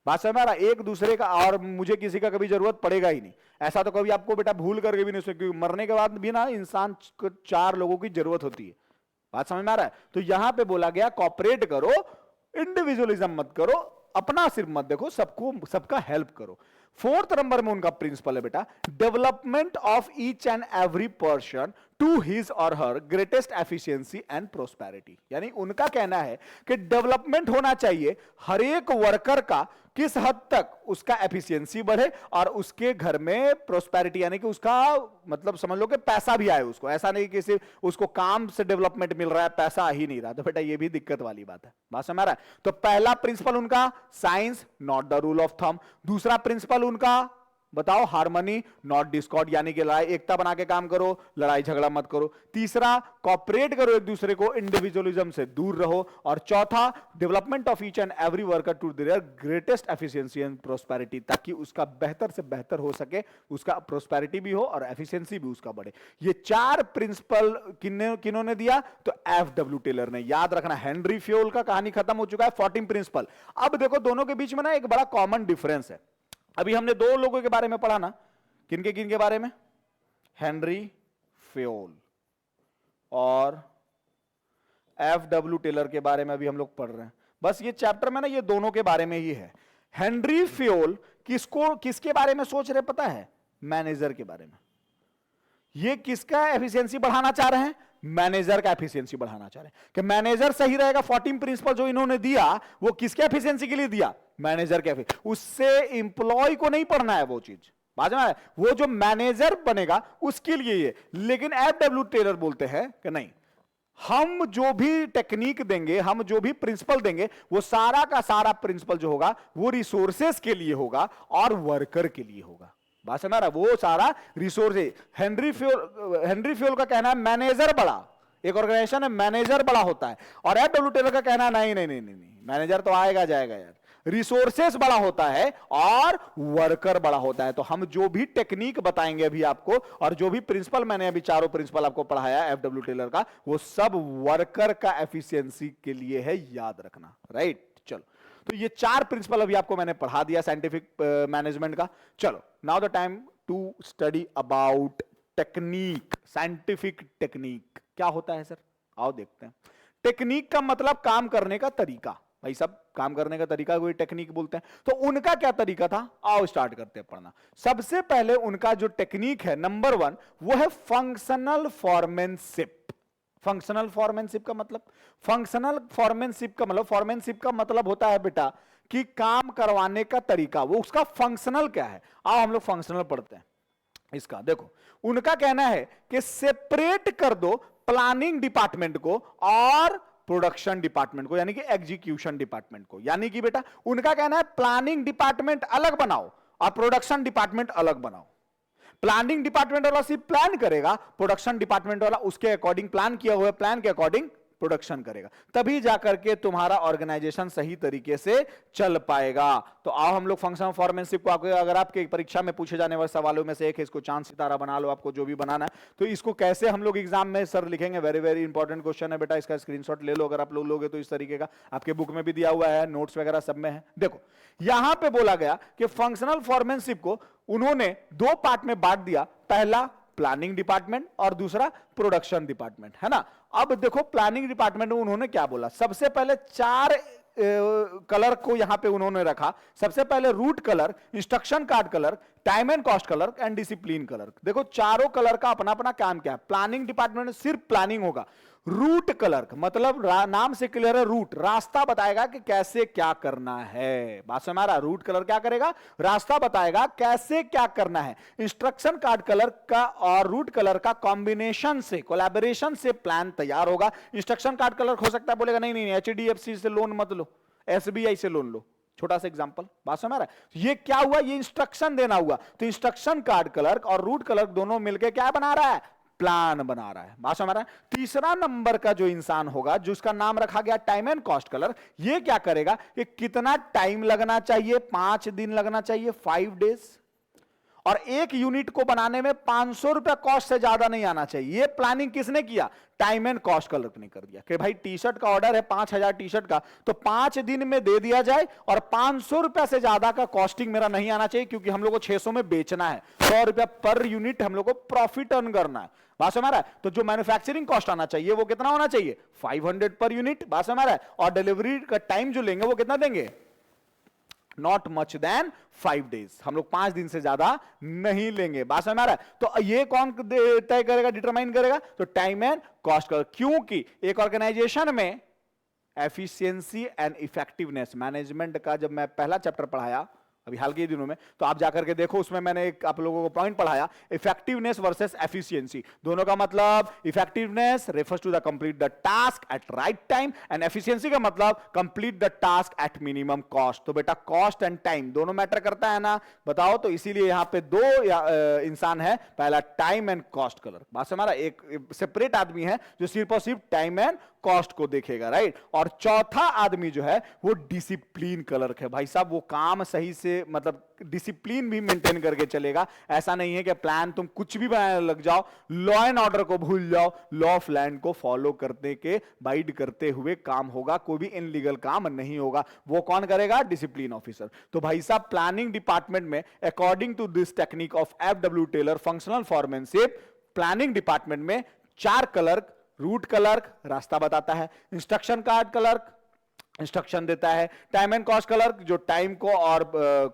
बात समझ में आ रहा, एक दूसरे का, और मुझे किसी का कभी जरूरत पड़ेगा ही नहीं, ऐसा तो कभी आपको बेटा भूल करके भी नहीं सकते, क्योंकि मरने के बाद भी ना इंसान को 4 लोगों की जरूरत होती है। बात समझ में आ रहा है, तो यहां पे बोला गया कॉपरेट करो, इंडिविजुअलिज्म मत करो, अपना सिर्फ मत देखो, सबको सबका हेल्प करो। 4th नंबर में उनका प्रिंसिपल है बेटा, development of each and every person to his और her greatest efficiency and prosperity. यानी उनका कहना है कि डेवलपमेंट होना चाहिए हर एक वर्कर का, किस हद तक उसका एफिशिएंसी बढ़े और उसके घर में प्रोस्पेरिटी, यानी कि उसका मतलब समझ लो कि पैसा भी आए उसको। ऐसा नहीं कि सिर्फ उसको काम से डेवलपमेंट मिल रहा है, पैसा आ ही नहीं रहा, तो बेटा ये भी दिक्कत वाली बात है। बात समझ आ रहा है। तो पहला प्रिंसिपल उनका science, not the rule of thumb. दूसरा प्रिंसिपल उनका बताओ, हार्मनी नॉट डिस्कॉर्ड, यानी कि लड़ाई एकता बना के काम करो, लड़ाई झगड़ा मत करो। तीसरा, कॉपरेट करो एक दूसरे को, इंडिविजुअलिज्म से दूर रहो। और चौथा, development of each and every worker to their greatest efficiency and prosperity, ताकि उसका बेहतर से बेहतर हो सके, उसका प्रोस्पेरिटी भी हो और एफिशिएंसी भी उसका बढ़े। ये 4 प्रिंसिपल किन्होंने दिया, तो FW टेलर ने। याद रखना, हेनरी फ्योल का कहानी खत्म हो चुका है, 14 प्रिंसिपल। अब देखो दोनों के बीच में ना एक बड़ा कॉमन डिफरेंस है। अभी हमने 2 लोगों के बारे में पढ़ा ना, किनके बारे में, हेनरी फ्योल और FW टेलर के बारे में अभी हम लोग पढ़ रहे हैं। बस ये चैप्टर में ना ये दोनों के बारे में ही है। हेनरी फ्योल किसके बारे में सोच रहे पता है, मैनेजर के बारे में। ये किसका एफिशिएंसी बढ़ाना चाह रहे हैं, मैनेजर का एफिशिएंसी बढ़ाना चाह रहे हैं कि मैनेजर सही रहेगा। 14 प्रिंसिपल जो इन्होंने दिया वो किसके एफिशिएंसी के लिए दिया? मैनेजर के एफिशिएंसी। उससे इंप्लॉय को नहीं पढ़ना है वो चीज, बात में है। वो जो मैनेजर बनेगा उसके लिए ये। लेकिन एफडब्ल्यू टेलर बोलते हैं कि नहीं, हम जो भी टेक्निक देंगे, हम जो भी प्रिंसिपल देंगे, वो सारा का सारा प्रिंसिपल जो होगा वो रिसोर्सेस के लिए होगा और वर्कर के लिए होगा। बात समझ रहा? वो सारा रिसोर्स। हेनरी फ्योल का कहना है मैनेजर बड़ा, एक ऑर्गेनाइजेशन है मैनेजर बड़ा होता है, और एफडब्ल्यू टेलर का कहना नहीं नहीं नहीं नहीं, नहीं। मैनेजर तो आएगा जाएगा यार, रिसोर्सेस बड़ा होता है और वर्कर बड़ा होता है। तो हम जो भी टेक्निक बताएंगे अभी आपको, और जो भी प्रिंसिपल मैंने अभी चारों प्रिंसिपल आपको पढ़ाया एफडब्ल्यू टेलर का, वो सब वर्कर का एफिशिएंसी के लिए है, याद रखना। राइट, चलो, तो ये 4 प्रिंसिपल अभी आपको मैंने पढ़ा दिया साइंटिफिक मैनेजमेंट का। चलो, now the time to study about technique. Scientific technique क्या होता है सर? आओ देखते हैं। टेक्निक का मतलब काम करने का तरीका। भाई सब काम करने का तरीका कोई टेक्निक बोलते हैं, तो उनका क्या तरीका था? आओ स्टार्ट करते हैं पढ़ना। सबसे पहले उनका जो टेक्निक है नंबर 1, वो है फंक्शनल फॉर्मेनशिप। फंक्शनल फॉर्मेनशिप का मतलब, फॉर्मेनशिप का मतलब होता है बेटा कि काम करवाने का तरीका। वो उसका फंक्शनल क्या है? आओ हम लोग फंक्शनल पढ़ते हैं इसका। देखो, उनका कहना है कि सेपरेट कर दो प्लानिंग डिपार्टमेंट को और प्रोडक्शन डिपार्टमेंट को, यानी कि एग्जीक्यूशन डिपार्टमेंट को। यानी कि बेटा उनका कहना है प्लानिंग डिपार्टमेंट अलग बनाओ और प्रोडक्शन डिपार्टमेंट अलग बनाओ। प्लानिंग डिपार्टमेंट वाला सिर्फ प्लान करेगा, प्रोडक्शन डिपार्टमेंट वाला उसके अकॉर्डिंग, प्लान किया हुआ प्लान के अकॉर्डिंग प्रोडक्शन करेगा। तभी जाकर के तुम्हारा ऑर्गेनाइजेशन सही तरीके से चल पाएगा। तो आओ हम लोग फंक्शनल फॉर्मेनशिप को, आपको अगर आपके परीक्षा में पूछे जाने वाले सवालों में से एक है, इसको चांद सितारा बना लो, आपको जो भी बनाना है। तो इसको कैसे हम लोग एग्जाम में सर लिखेंगे? वेरी वेरी इंपॉर्टेंट क्वेश्चन है बेटा, इसका स्क्रीनशॉट ले लो अगर आप लोग लोगे तो। इस तरीके का आपके बुक में भी दिया हुआ है, नोट्स वगैरह सब में है। देखो, यहां पे बोला गया कि फंक्शनल फॉर्मेनशिप को उन्होंने 2 पार्ट में बांट दिया। पहला प्लानिंग डिपार्टमेंट और दूसरा प्रोडक्शन डिपार्टमेंट, है ना। अब देखो प्लानिंग डिपार्टमेंट में उन्होंने क्या बोला? सबसे पहले 4 कलर को यहां पे उन्होंने रखा। सबसे पहले route clerk, instruction card clerk, time and cost clerk and discipline clerk. देखो चारों कलर का अपना अपना काम क्या है। प्लानिंग डिपार्टमेंट में सिर्फ प्लानिंग होगा। रूट कलर मतलब नाम से क्लियर है, रूट रास्ता बताएगा कि कैसे क्या करना है। बात समझ आ रहा? रूट कलर क्या करेगा? रास्ता बताएगा कैसे क्या करना है। इंस्ट्रक्शन कार्ड कलर का और रूट कलर का कॉम्बिनेशन से, कोलैबोरेशन से प्लान तैयार होगा। इंस्ट्रक्शन कार्ड कलर हो सकता है बोलेगा नहीं नहीं HDFC से लोन मत लो, SBI से लोन लो। छोटा सा एग्जांपल, बात समझ रहा है? ये क्या हुआ? ये इंस्ट्रक्शन देना हुआ। तो इंस्ट्रक्शन कार्ड कलर और रूट कलर दोनों मिलकर क्या बना रहा है? प्लान बना रहा है। बात समझ रहा है? तीसरा नंबर का जो इंसान होगा, जिसका नाम रखा गया टाइम एंड कॉस्ट कलर, ये क्या करेगा कि कितना टाइम लगना चाहिए? 5 दिन लगना चाहिए, 5 डेज। और एक यूनिट को बनाने में 500 रुपया कॉस्ट से ज्यादा नहीं आना चाहिए। ये प्लानिंग किसने किया? टाइम एंड कॉस्ट कलर ने कर दिया कि भाई टी शर्ट का ऑर्डर है 5000 टी शर्ट का, तो 5 दिन में दे दिया जाए और 500 रुपया से ज्यादा का कॉस्टिंग मेरा नहीं आना चाहिए, क्योंकि हम लोग को 600 में बेचना है। 100 रुपया पर यूनिट हम लोग को प्रॉफिट अर्न करना है। बात समझ रहा है? तो जो मैन्युफैक्चरिंग कॉस्ट आना चाहिए वो कितना होना चाहिए? 500 पर यूनिट। बात समझ रहा है? और डिलीवरी का टाइम जो लेंगे वो कितना देंगे? Not much then 5 days. हम लोग 5 दिन से ज्यादा नहीं लेंगे। बात समझ आ रहा है? तो ये कौन तय करेगा, डिटरमाइन करेगा? तो टाइम एंड कॉस्ट कलर। क्योंकि एक ऑर्गेनाइजेशन में एफिशिएंसी एंड इफेक्टिवनेस मैनेजमेंट का जब मैं पहला चैप्टर पढ़ाया अभी हाल के दिनों में, तो आप जाकर के देखो, उसमें मैंने एक आप लोगों को पॉइंट पढ़ाया, इफेक्टिवनेस वर्सेस एफिशिएंसी। दोनों का मतलब, effectiveness refers to the complete the task at right time, and efficiency का मतलब complete the task at minimum cost. तो बेटा कॉस्ट एंड टाइम दोनों मैटर करता है ना, बताओ। तो इसीलिए यहां पे 2 इंसान है, पहला टाइम एंड कॉस्ट कलर। बात से हमारा एक सेपरेट आदमी है जो सिर्फ और सिर्फ टाइम एंड कॉस्ट को देखेगा, राइट। और चौथा आदमी जो है वो डिसिप्लिन कलर है। भाई साहब वो काम सही से, मतलब डिसिप्लिन भी मेंटेन करके चलेगा। ऐसा नहीं है कि प्लान तुम कुछ भी बनाने लग जाओ, लॉ एंड ऑर्डर को भूल जाओ, लॉ ऑफ लैंड को फॉलो करने के बाइड करते हुए काम होगा, कोई भी इनलीगल काम नहीं होगा। वो कौन करेगा? Discipline officer. तो भाई साहब प्लानिंग डिपार्टमेंट में according to this technique of FW Taylor functional foremanship, planning department में 4 क्लर्क, रूट क्लर्क रास्ता बताता है, इंस्ट्रक्शन कार्ड क्लर्क इंस्ट्रक्शन देता है, टाइम एंड कॉस्ट क्लर्क जो टाइम को और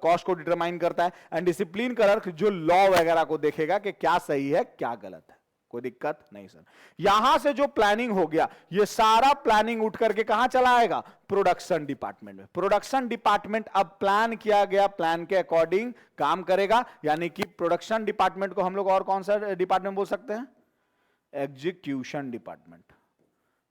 कॉस्ट को डिटरमाइन करता है, एंड डिसिप्लिन क्लर्क जो लॉ वगैरह को देखेगा कि क्या सही है क्या गलत है। कोई दिक्कत नहीं सर। यहां से जो प्लानिंग हो गया, ये सारा प्लानिंग उठ करके कहां चला आएगा? प्रोडक्शन डिपार्टमेंट में। प्रोडक्शन डिपार्टमेंट अब प्लान किया गया प्लान के अकॉर्डिंग काम करेगा, यानी कि प्रोडक्शन डिपार्टमेंट को हम लोग और कौन सा डिपार्टमेंट बोल सकते हैं? Execution department.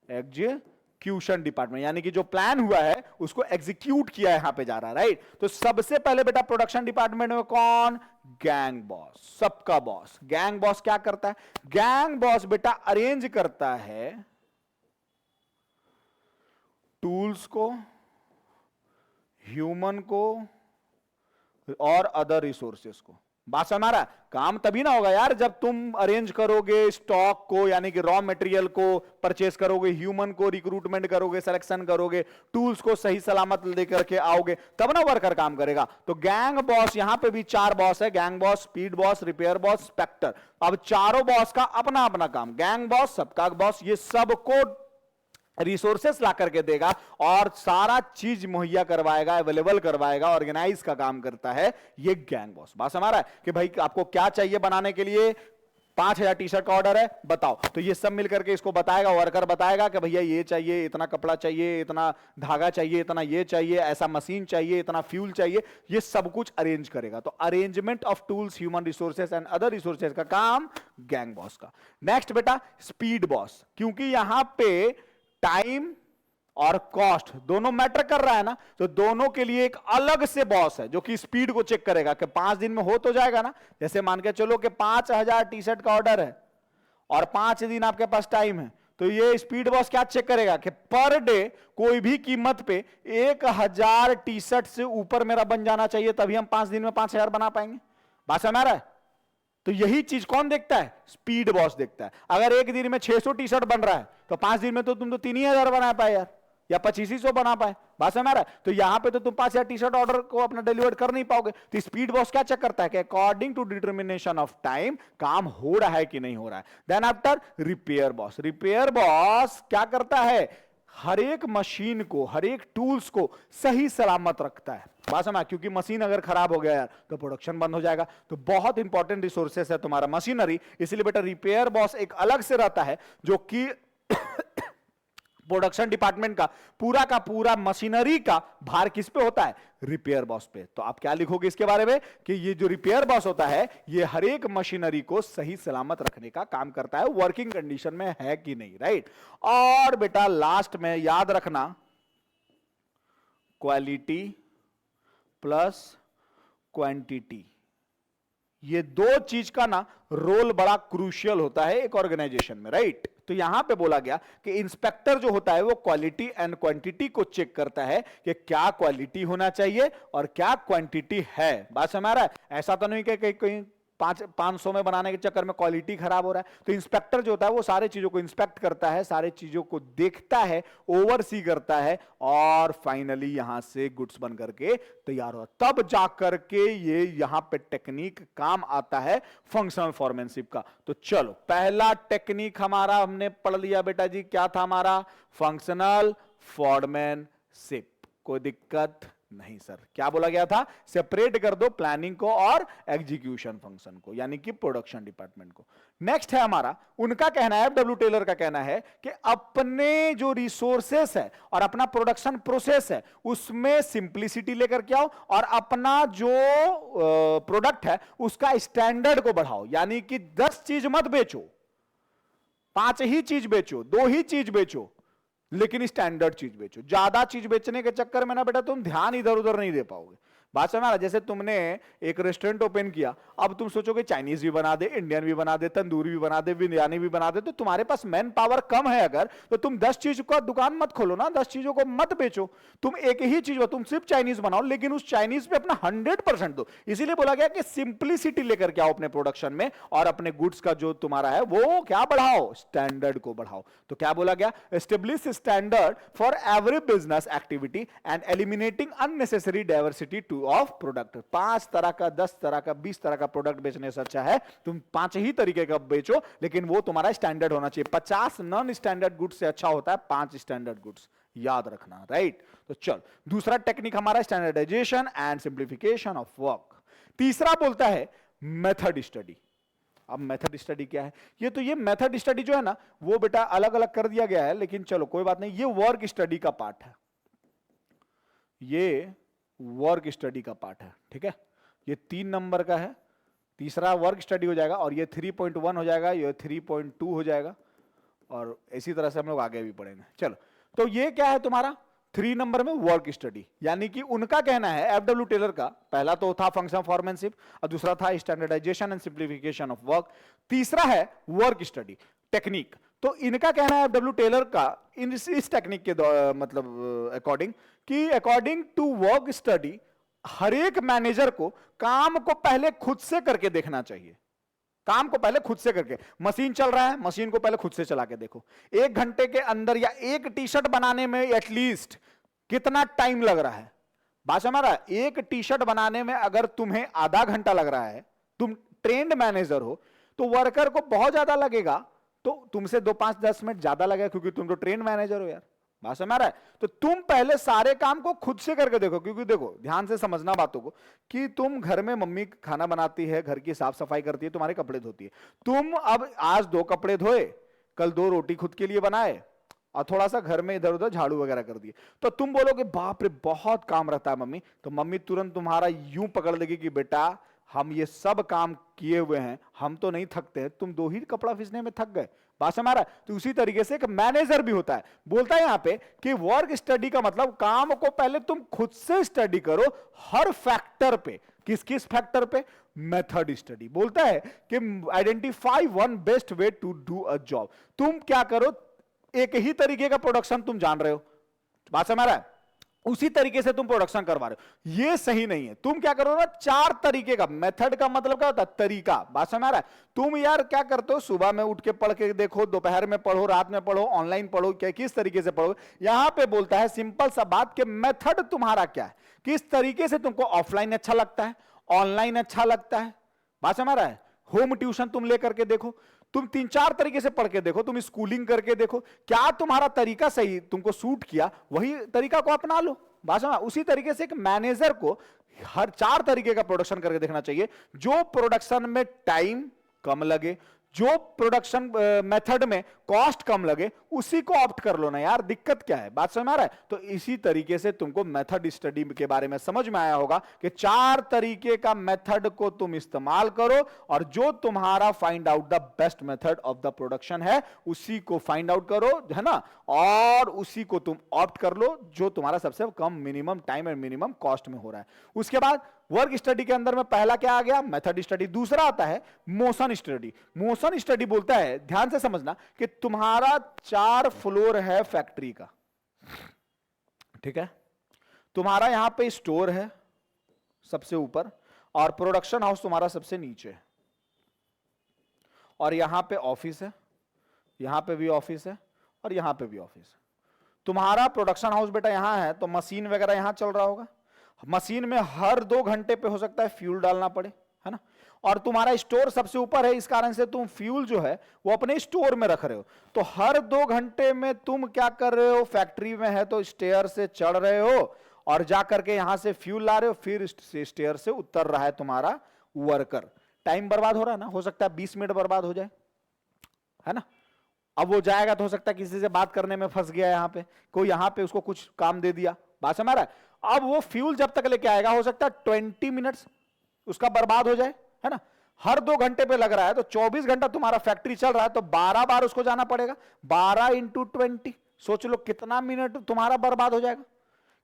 एग्जीक्यूशन डिपार्टमेंट, यानी कि जो प्लान हुआ है उसको एग्जीक्यूट किया यहां पे जा रहा है, राइट। तो सबसे पहले बेटा प्रोडक्शन डिपार्टमेंट में कौन? गैंग बॉस, सबका बॉस। गैंग बॉस क्या करता है? गैंग बॉस बेटा अरेंज करता है टूल्स को, ह्यूमन को और अदर रिसोर्सेस को। बात समझ आ रहा है? काम तभी ना होगा यार जब तुम अरेंज करोगे स्टॉक को, यानी कि रॉ मटेरियल को परचेस करोगे, ह्यूमन को रिक्रूटमेंट करोगे, सिलेक्शन करोगे, टूल्स को सही सलामत लेकर के आओगे, तब ना वर्कर काम करेगा। तो गैंग बॉस, यहां पे भी 4 बॉस है, gang boss, speed boss, repair boss, inspector. अब चारों बॉस का अपना अपना काम, गैंग बॉस, सबका बॉस, ये सबको रिसोर्सेस ला करके देगा और सारा चीज मुहैया करवाएगा, अवेलेबल करवाएगा, ऑर्गेनाइज का काम करता है ये गैंग बॉस। बात समझ रहा है कि भाई आपको क्या चाहिए बनाने के लिए? 5000 टी शर्ट का ऑर्डर है, बताओ। तो ये सब मिलकर के इसको बताएगा, वर्कर बताएगा कि भैया ये चाहिए, इतना कपड़ा चाहिए, इतना धागा चाहिए, इतना ये चाहिए, ऐसा मशीन चाहिए, इतना फ्यूल चाहिए, ये सब कुछ अरेंज करेगा। तो arrangement of tools, human resources and other resources का काम गैंग बॉस का। नेक्स्ट बेटा स्पीड बॉस, क्योंकि यहां पे टाइम और कॉस्ट दोनों मैटर कर रहा है ना, तो दोनों के लिए एक अलग से बॉस है जो कि स्पीड को चेक करेगा कि 5 दिन में हो तो जाएगा ना। जैसे मान के चलो कि 5000 टी शर्ट का ऑर्डर है और 5 दिन आपके पास टाइम है, तो ये स्पीड बॉस क्या चेक करेगा कि पर डे कोई भी कीमत पे 1000 टी शर्ट से ऊपर मेरा बन जाना चाहिए, तभी हम 5 दिन में 5000 बना पाएंगे। बात समझ आ रहा है? तो यही चीज कौन देखता है? स्पीड बॉस देखता है। अगर एक दिन में 600 टी शर्ट बन रहा है तो 5 दिन में तो तुम तो 3000 बना पाए यार, या 2500 बना पाए। बात समझ रहा है? तो यहां पे तो तुम 5000 टी शर्ट ऑर्डर को अपना डिलीवर कर नहीं पाओगे। तो स्पीड बॉस क्या चेक करता है कि according to determination of time काम हो रहा है कि नहीं हो रहा है। Then after repair boss, repair boss क्या करता है? हर एक मशीन को, हर एक टूल्स को सही सलामत रखता है। बात समझ? क्योंकि मशीन अगर खराब हो गया यार तो प्रोडक्शन बंद हो जाएगा। तो बहुत इंपॉर्टेंट रिसोर्सेस है तुम्हारा मशीनरी, इसलिए बेटा रिपेयर बॉस एक अलग से रहता है जो कि प्रोडक्शन डिपार्टमेंट का पूरा मशीनरी का भार किस पे होता है? रिपेयर बॉस पे। तो आप क्या लिखोगे इसके बारे में कि ये जो रिपेयर बॉस होता है ये हर एक मशीनरी को सही सलामत रखने का काम करता है, वर्किंग कंडीशन में है कि नहीं, राइट। और बेटा लास्ट में याद रखना क्वालिटी प्लस क्वांटिटी, ये दो चीज का ना रोल बड़ा क्रूशियल होता है एक ऑर्गेनाइजेशन में, राइट। तो यहां पे बोला गया कि इंस्पेक्टर जो होता है वो क्वालिटी एंड क्वांटिटी को चेक करता है कि क्या क्वालिटी होना चाहिए और क्या क्वांटिटी है। बात समझ रहा है? ऐसा तो नहीं कि कहीं 500 में बनाने के चक्कर में क्वालिटी खराब हो रहा है। तो इंस्पेक्टर जो होता है वो सारे चीजों को इंस्पेक्ट करता है, सारे चीजों को देखता है, ओवरसी करता है और फाइनली यहां से गुड्स बन करके तैयार हो, तब जाकर के ये यहां पे टेक्निक काम आता है फंक्शनल फॉर्मेनशिप का। तो चलो पहला टेक्निक हमारा हमने पढ़ लिया बेटा जी, क्या था हमारा? Functional foremanship. कोई दिक्कत नहीं सर। क्या बोला गया था? सेपरेट कर दो प्लानिंग को और एग्जीक्यूशन फंक्शन को, यानी कि प्रोडक्शन डिपार्टमेंट को। नेक्स्ट है हमारा, उनका कहना है, डब्ल्यू टेलर का कहना है कि अपने जो रिसोर्सेस है और अपना प्रोडक्शन प्रोसेस है उसमें सिंप्लिसिटी लेकर के आओ और अपना जो प्रोडक्ट है उसका स्टैंडर्ड को बढ़ाओ। यानी कि 10 चीज मत बेचो, 5 ही चीज बेचो, 2 ही चीज बेचो, लेकिन स्टैंडर्ड चीज बेचो। ज्यादा चीज बेचने के चक्कर में ना बेटा तुम ध्यान इधर उधर नहीं दे पाओगे। बात समझ आ रहा? जैसे तुमने एक रेस्टोरेंट ओपन किया, अब तुम सोचोगे चाइनीज भी बना दे, इंडियन भी बना दे, तंदूरी भी बना दे, बिरयानी भी बना दे, तो तुम्हारे पास मैन पावर कम है अगर, तो तुम 10 चीज का दुकान मत खोलो ना, 10 चीजों को मत बेचो। तुम एक ही चीज, तुम सिर्फ चाइनीज बनाओ, लेकिन उस चाइनीज पे अपना 100% दो। इसीलिए बोला गया कि सिंप्लिसिटी लेकर के आओ अपने प्रोडक्शन में और अपने गुड्स का जो तुम्हारा है वो क्या बढ़ाओ? स्टैंडर्ड को बढ़ाओ। तो क्या बोला गया? Establish standard for every business activity and eliminating unnecessary diversity two of product. 5 तरह का, 10 तरह का, 20 तरह का प्रोडक्ट बेचने से अच्छा है तुम 5 ही तरीके का बेचो, लेकिन वो तुम्हारा स्टैंडर्ड होना चाहिए। 50 नॉन स्टैंडर्ड गुड्स से अच्छा होता है 5 स्टैंडर्ड गुड्स, याद रखना, राइट। तो चल दूसरा टेक्निक हमारा standardization and simplification of work. तीसरा बोलता है मेथड स्टडी। अब मेथड स्टडी क्या है? ये मेथड स्टडी जो है ना वो बेटा अलग अलग कर दिया गया है, लेकिन चलो कोई बात नहीं, ये वर्क स्टडी का पार्ट है, ये वर्क स्टडी का पार्ट है, ठीक है। ये 3 नंबर का है, तीसरा वर्क स्टडी हो जाएगा, और ये 3.1 हो जाएगा, ये 3.2 हो जाएगा, और इसी तरह से हम लोग आगे भी पढ़ेंगे। चलो, तो ये क्या है तुम्हारा 3 नंबर में वर्क स्टडी, यानी कि उनका कहना है एफडब्ल्यू टेलर का, पहला तो था फंक्शन फॉर्मेनशिप, और दूसरा था standardization and simplification of work, तीसरा है वर्क स्टडी टेक्निक। तो इनका कहना है एफडब्ल्यू टेलर का इस टेक्निक के मतलब अकॉर्डिंग कि अकॉर्डिंग टू वर्क स्टडी हर एक मैनेजर को काम को पहले खुद से करके देखना चाहिए, काम को पहले खुद से करके, मशीन चल रहा है, मशीन को पहले खुद से चला के देखो, 1 घंटे के अंदर या एक टी शर्ट बनाने में एटलीस्ट कितना टाइम लग रहा है। बात समझ रहा है? एक टी शर्ट बनाने में अगर तुम्हें आधा घंटा लग रहा है, तुम ट्रेंड मैनेजर हो, तो वर्कर को बहुत ज्यादा लगेगा, तो तुमसे 2, 5, 10 मिनट ज्यादा लगेगा, क्योंकि तुम तो ट्रेंड मैनेजर हो यार। बात समझ रहा है? तो तुम पहले सारे काम को खुद से करके देखो, क्योंकि देखो ध्यान से समझना बातों को, कि तुम घर में मम्मी खाना बनाती है, घर की साफ सफाई करती है, तुम्हारे कपड़े धोती है, तुम अब आज 2 कपड़े धोए, कल 2 रोटी खुद के लिए बनाए, और थोड़ा सा घर में इधर उधर झाड़ू वगैरह कर दिए, तो तुम बोलोगे बाप रे बहुत काम रहता है मम्मी, तो मम्मी तुरंत तुम्हारा यूं पकड़ लेगी कि बेटा हम ये सब काम किए हुए हैं, हम तो नहीं थकते हैं, तुम 2 ही कपड़ा खींचने में थक गए। बात हमारा, तो उसी तरीके से एक मैनेजर भी होता है, बोलता है यहां पे कि वर्क स्टडी का मतलब काम को पहले तुम खुद से स्टडी करो हर फैक्टर पे। किस किस फैक्टर पे? Method study. बोलता है कि identify one best way to do a job. तुम क्या करो, एक ही तरीके का प्रोडक्शन तुम जान रहे हो, बात समझ रहा है, उसी तरीके से तुम प्रोडक्शन करवा रहे हो, ये सही नहीं है। तुम क्या करो ना, 4 तरीके का, मेथड का मतलब क्या होता है? तरीका। बात समझ रहा है? तुम यार क्या करते हो, सुबह में उठ के पढ़ के देखो, दोपहर में पढ़ो, रात में पढ़ो, ऑनलाइन पढ़ो, क्या किस तरीके से पढ़ो। यहां पे बोलता है सिंपल सा बात कि मेथड तुम्हारा क्या है, किस तरीके से तुमको ऑफलाइन अच्छा लगता है, ऑनलाइन अच्छा लगता है। बात समझ रहा है? होम ट्यूशन तुम लेकर के देखो, तुम 3-4 तरीके से पढ़ के देखो, तुम स्कूलिंग करके देखो, क्या तुम्हारा तरीका सही तुमको सूट किया, वही तरीका को अपना लो। बात समझ? उसी तरीके से एक मैनेजर को हर 4 तरीके का प्रोडक्शन करके देखना चाहिए, जो प्रोडक्शन में टाइम कम लगे, जो प्रोडक्शन मेथड में कॉस्ट कम लगे, उसी को ऑप्ट कर लो ना यार, दिक्कत क्या है। बात समझ आ रहा है? तो इसी तरीके से तुमको मेथड स्टडी के बारे में समझ में आया होगा कि 4 तरीके का मेथड को तुम इस्तेमाल करो, और जो तुम्हारा find out the best method of the production है उसी को फाइंड आउट करो, है ना, और उसी को तुम ऑप्ट कर लो जो तुम्हारा सबसे कम minimum time and minimum cost में हो रहा है। उसके बाद वर्क स्टडी के अंदर में पहला क्या आ गया? Method study. दूसरा आता है मोशन स्टडी। मोशन स्टडी बोलता है, ध्यान से समझना, कि तुम्हारा 4 फ्लोर है फैक्ट्री का, ठीक है, तुम्हारा यहां पे स्टोर है सबसे ऊपर, और प्रोडक्शन हाउस तुम्हारा सबसे नीचे है, और यहां पे ऑफिस है, यहां पे भी ऑफिस है, और यहां पे भी ऑफिस है। तुम्हारा प्रोडक्शन हाउस बेटा यहां है, तो मशीन वगैरह यहां चल रहा होगा, मशीन में हर 2 घंटे पे हो सकता है फ्यूल डालना पड़े, है ना, और तुम्हारा स्टोर सबसे ऊपर है, इस कारण से तुम फ्यूल जो है वो अपने स्टोर में रख रहे हो, तो हर 2 घंटे में तुम क्या कर रहे हो, फैक्ट्री में है तो स्टेयर से चढ़ रहे हो और जा करके यहां से फ्यूल ला रहे हो, फिर स्टेयर से उतर रहा है तुम्हारा वर्कर। टाइम बर्बाद हो रहा है ना, हो सकता है 20 मिनट बर्बाद हो जाए, है ना। अब वो जाएगा तो हो सकता है किसी से बात करने में फंस गया, यहां पे कोई यहां पे उसको कुछ काम दे दिया, बात समझ रहा है। अब वो फ्यूल जब तक लेके आएगा हो सकता है 20 मिनट्स उसका बर्बाद हो जाए, है ना। हर 2 घंटे पे लग रहा है तो 24 घंटा तुम्हारा फैक्ट्री चल रहा है, तो 12 बार उसको जाना पड़ेगा, 12 × 20, सोच लो कितना मिनट तुम्हारा बर्बाद हो जाएगा,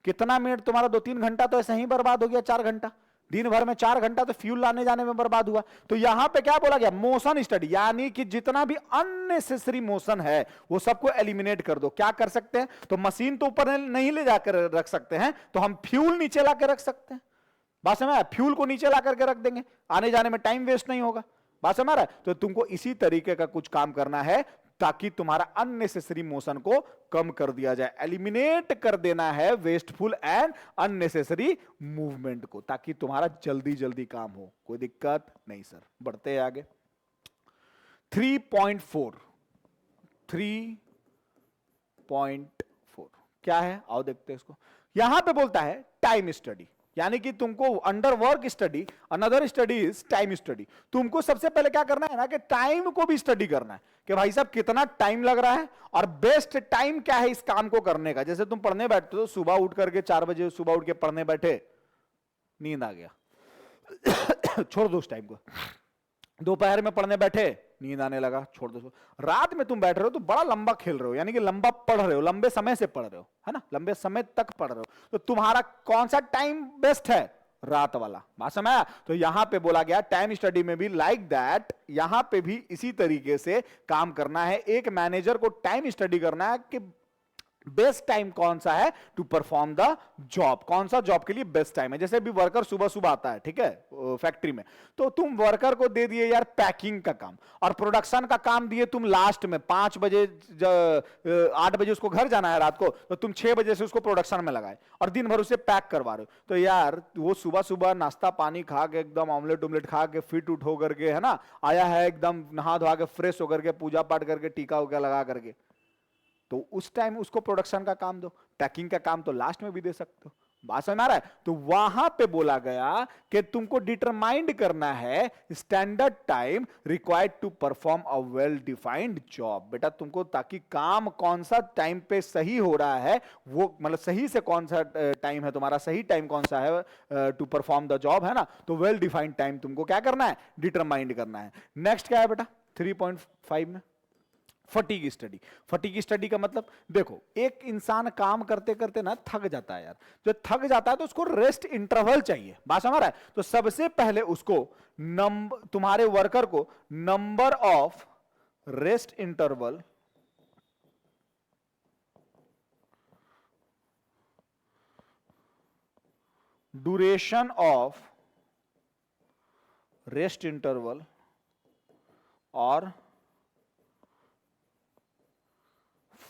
कितना मिनट तुम्हारा 2-3 घंटा तो ऐसे ही बर्बाद हो गया, 4 घंटा, दिन भर में 4 घंटा तो फ्यूल लाने जाने में बर्बाद हुआ। तो यहां पे क्या बोला गया? मोशन स्टडी, यानी कि जितना भी अननेसेसरी मोशन है वो सबको एलिमिनेट कर दो। क्या कर सकते हैं? तो मशीन तो ऊपर नहीं ले जाकर रख सकते हैं, तो हम फ्यूल नीचे ला कर रख सकते हैं, बात समझ, फ्यूल को नीचे ला करके रख देंगे, आने जाने में टाइम वेस्ट नहीं होगा, बात समझ रहा है। तो तुमको इसी तरीके का कुछ काम करना है ताकि तुम्हारा अननेसेसरी मोशन को कम कर दिया जाए, एलिमिनेट कर देना है वेस्टफुल एंड अननेसेसरी मूवमेंट को, ताकि तुम्हारा जल्दी जल्दी काम हो। कोई दिक्कत नहीं सर, बढ़ते हैं आगे। 3.4 क्या है, आओ देखते हैं इसको। यहां पे बोलता है टाइम स्टडी। यानी कि तुमको under work study, another study is time study. तुमको सबसे पहले क्या करना है ना कि टाइम को भी स्टडी करना है कि भाई साहब कितना टाइम लग रहा है और बेस्ट टाइम क्या है इस काम को करने का। जैसे तुम पढ़ने बैठते हो, सुबह उठ करके 4 बजे सुबह उठ के पढ़ने बैठे, नींद आ गया छोड़ दो उस टाइम को। दोपहर में पढ़ने बैठे, नींद आने लगा, छोड़ दो। रात में तुम बैठ रहे हो तो बड़ा लंबा खेल रहे हो, यानी कि लंबा पढ़ रहे हो, लंबे समय से पढ़ रहे हो, है ना, लंबे समय तक पढ़ रहे हो। तो तुम्हारा कौन सा टाइम बेस्ट है? रात वाला। बात समझ आया? तो यहां पे बोला गया टाइम स्टडी में भी लाइक दैट, यहां पे भी इसी तरीके से काम करना है। एक मैनेजर को टाइम स्टडी करना है कि बेस्ट टाइम कौन सा है टू परफॉर्म द जॉब, कौन सा जॉब के लिए बेस्ट टाइम है। जैसे अभी वर्कर सुबह सुबह आता है, ठीक है, फैक्ट्री में, तो तुम वर्कर को दे दिए यार पैकिंग का काम, और प्रोडक्शन का काम दिए तुम लास्ट में 5 बजे, 8 बजे उसको घर जाना है रात को, तो तुम 6 बजे से उसको प्रोडक्शन में लगाए और दिन भर उसे पैक करवा रहे हो। तो यार वो सुबह सुबह नाश्ता पानी खा के एकदम ऑमलेट उमलेट खा के फिट उठ होकर के, है ना, आया है एकदम नहा धोआ के फ्रेश होकर के पूजा पाठ करके टीका उका लगा करके, तो उस टाइम उसको प्रोडक्शन का काम दो। पैकिंग का काम तो लास्ट में भी दे सकते हो। बात समझ आ रहा है? तो वहां पे बोला गया कि तुमको डिटरमाइंड करना है standard time required to perform a well defined job. बेटा तुमको ताकि काम कौन सा टाइम पे सही हो रहा है, वो मतलब सही से कौन सा टाइम है तुम्हारा, सही टाइम कौन सा है टू परफॉर्म द जॉब, है ना, तो वेल डिफाइंड टाइम तुमको क्या करना है? डिटरमाइंड करना है। नेक्स्ट क्या है बेटा 3.5 में? Fatigue study. फटीग स्टडी का मतलब देखो, एक इंसान काम करते करते ना थक जाता है यार। जो थक जाता है तो उसको रेस्ट इंटरवल चाहिए। बात समझ रहा है? तो सबसे पहले उसको तुम्हारे वर्कर को number of rest interval duration of rest interval और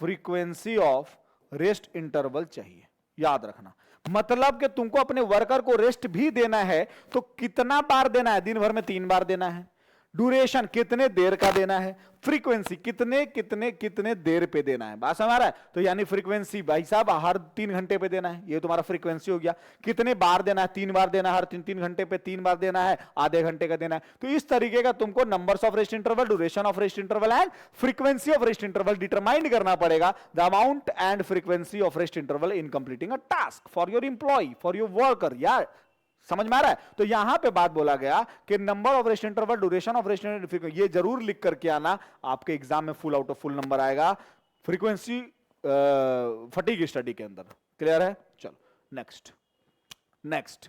फ्रीक्वेंसी ऑफ रेस्ट इंटरवल चाहिए। याद रखना, मतलब कि तुमको अपने वर्कर को रेस्ट भी देना है तो कितना बार देना है? दिन भर में 3 बार देना है। ड्यूरेशन कितने देर का देना है, फ्रीक्वेंसी कितने कितने कितने देर पे देना है। बात समझ रहा है? तो यानी फ्रीक्वेंसी भाई साहब हर 3 घंटे पे देना है, ये तुम्हारा फ्रीक्वेंसी हो गया। कितने बार देना है? 3 बार देना है, हर 3 घंटे पे 3 बार देना है, आधे घंटे का देना है। तो इस तरीके का तुमको numbers of rest interval, duration of rest interval and frequency of rest interval determine करना पड़ेगा। The amount and frequency of rest interval in completing a task for your employee, for your worker. यार समझ में आ रहा है? तो यहां पे बात बोला गया कि number of rest interval, duration of rest interval, ये जरूर लिख करके आना, आपके एग्जाम में full out of full number आएगा फ्रीक्वेंसी फटीग स्टडी के अंदर। क्लियर है? चलो नेक्स्ट। नेक्स्ट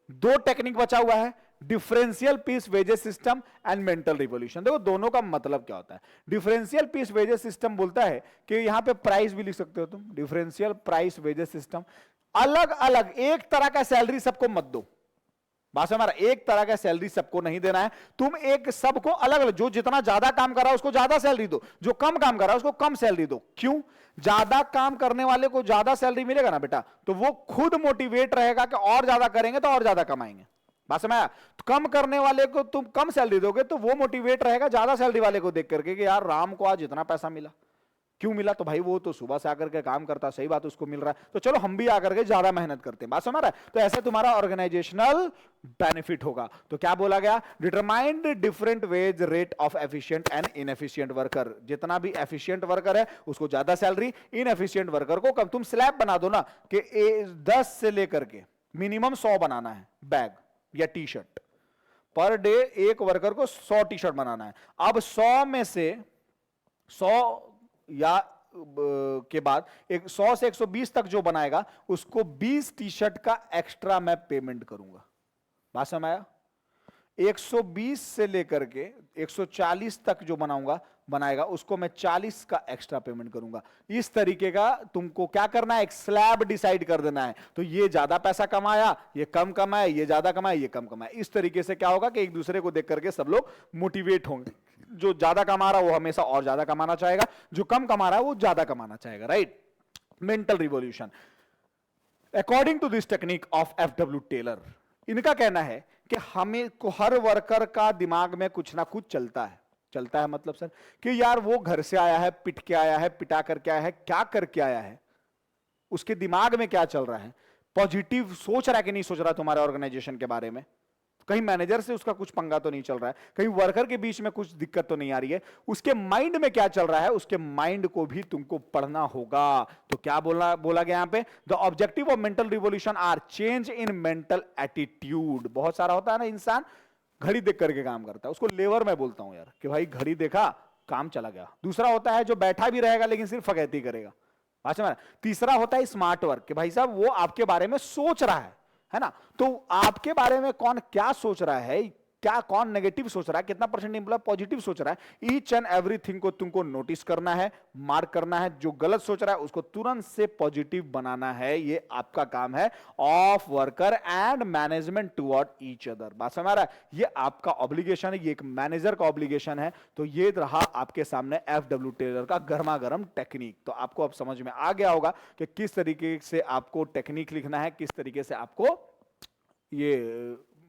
2 टेक्निक बचा हुआ है, differential piece wages system and mental revolution. देखो दोनों का मतलब क्या होता है। डिफरेंशियल पीस वेजेस सिस्टम बोलता है कि यहां पे प्राइस भी लिख सकते हो तुम, डिफरेंशियल प्राइस वेजेस सिस्टम। अलग अलग एक तरह का सैलरी सबको मत दो। बात हमारा, एक तरह का सैलरी सबको नहीं देना है। तुम एक सबको अलग अलग, जो जितना ज्यादा काम कर रहा है उसको ज्यादा सैलरी दो, जो कम काम कर रहा है उसको कम सैलरी दो। क्यों? ज्यादा काम करने वाले को ज्यादा सैलरी मिलेगा ना बेटा, तो वो खुद मोटिवेट रहेगा कि और ज्यादा करेंगे तो और ज्यादा कमाएंगे। बात समझ आया? तो कम करने वाले को तुम कम सैलरी दोगे तो वो मोटिवेट रहेगा ज्यादा सैलरी वाले को देख करके कि यार राम को आज इतना पैसा मिला। क्यों मिला? तो भाई वो तो सुबह से आकर के काम करता, सही बात, उसको मिल रहा है, तो चलो हम भी आकर के ज्यादा मेहनत करते हैं। बात समझ रहा है? तो ऐसे तुम्हारा ऑर्गेनाइजेशनल बेनिफिट होगा। तो क्या बोला गया? Determined different wage rate of efficient and inefficient worker. जितना भी एफिशिएंट वर्कर है उसको ज्यादा सैलरी, इनएफिशिएंट वर्कर को कम। तुम स्लैब बना दो ना कि 10 से लेकर के मिनिमम 100 बनाना है बैग या टी शर्ट पर डे। एक वर्कर को 100 टी शर्ट बनाना है। अब 100 में से 100 या के बाद 100 से 120 तक जो बनाएगा उसको 20 टी शर्ट का एक्स्ट्रा मैं पेमेंट करूंगा। बात समझ आया? 120 से लेकर के 140 तक जो बनाएगा उसको मैं 40 का एक्स्ट्रा पेमेंट करूंगा। इस तरीके का तुमको क्या करना है? एक स्लैब डिसाइड कर देना है। तो ये ज्यादा पैसा कमाया, ये कम कमाया, ये ज्यादा कमाया, ये कम कमाया। इस तरीके से क्या होगा कि एक दूसरे को देख करके सब लोग मोटिवेट होंगे। जो ज्यादा कमा रहा है वो हमेशा और ज्यादा कमाना चाहेगा, जो कम कमा रहा है वो ज्यादा कमाना चाहेगा। Right? Mental revolution according to this technique of FW Taylor, इनका कहना है कि हमें को हर वर्कर का दिमाग में कुछ ना कुछ चलता है। चलता है मतलब सर कि यार वो घर से आया है, पिट के आया है, पिटा करके आया है, क्या करके आया है, उसके दिमाग में क्या चल रहा है। पॉजिटिव सोच रहा है कि नहीं सोच रहा तुम्हारे ऑर्गेनाइजेशन के बारे में, कहीं मैनेजर से उसका कुछ पंगा तो नहीं चल रहा है, कहीं वर्कर के बीच में कुछ दिक्कत तो नहीं आ रही है, उसके माइंड में क्या चल रहा है, उसके माइंड को भी तुमको पढ़ना होगा। तो क्या बोला गया यहां पे, the objective of mental revolution are change in mental attitude. बहुत सारा होता है ना इंसान घड़ी देख करके काम करता है, उसको लेवर मैं बोलता हूं यार, कि भाई घड़ी देखा काम चला गया। दूसरा होता है जो बैठा भी रहेगा लेकिन सिर्फ फकैती करेगा, बात समझ। तीसरा होता है स्मार्ट वर्क, कि भाई साहब वो आपके बारे में सोच रहा है ना। तो आपके बारे में कौन क्या सोच रहा है, क्या कौन नेगेटिव सोच रहा है, कितना परसेंट एम्प्लॉय पॉजिटिव सोच रहा है, ईच एंड एवरीथिंग को तुमको नोटिस करना है, मार्क करना है। जो गलत सोच रहा है उसको तुरंत से पॉजिटिव बनाना है, ये आपका काम है of worker and management toward each other. बात समझ रहा है, ये आपका ऑब्लिगेशन है, ये एक मैनेजर का ऑब्लिगेशन है। तो ये रहा आपके सामने FW टेलर का गर्मा गर्म टेक्निक। तो आपको अब समझ में आ गया होगा कि किस तरीके से आपको टेक्निक लिखना है, किस तरीके से आपको ये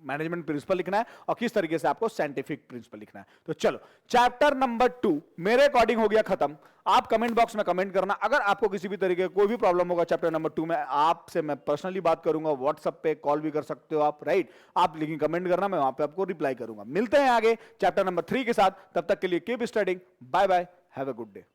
मैनेजमेंट प्रिंसिपल लिखना है और किस तरीके से आपको साइंटिफिक प्रिंसिपल लिखना है। तो चलो चैप्टर नंबर 2 मेरे अकॉर्डिंग हो गया खत्म। आप कमेंट बॉक्स में कमेंट करना अगर आपको किसी भी तरीके कोई भी प्रॉब्लम होगा चैप्टर नंबर 2 में, आपसे मैं पर्सनली बात करूंगा, व्हाट्सएप पे कॉल भी कर सकते हो आप, राइट। आप लेकिन कमेंट करना, मैं वहां पे आपको रिप्लाई करूंगा। मिलते हैं आगे चैप्टर नंबर 3 के साथ, तब तक के लिए keep studying, bye bye, have a good day.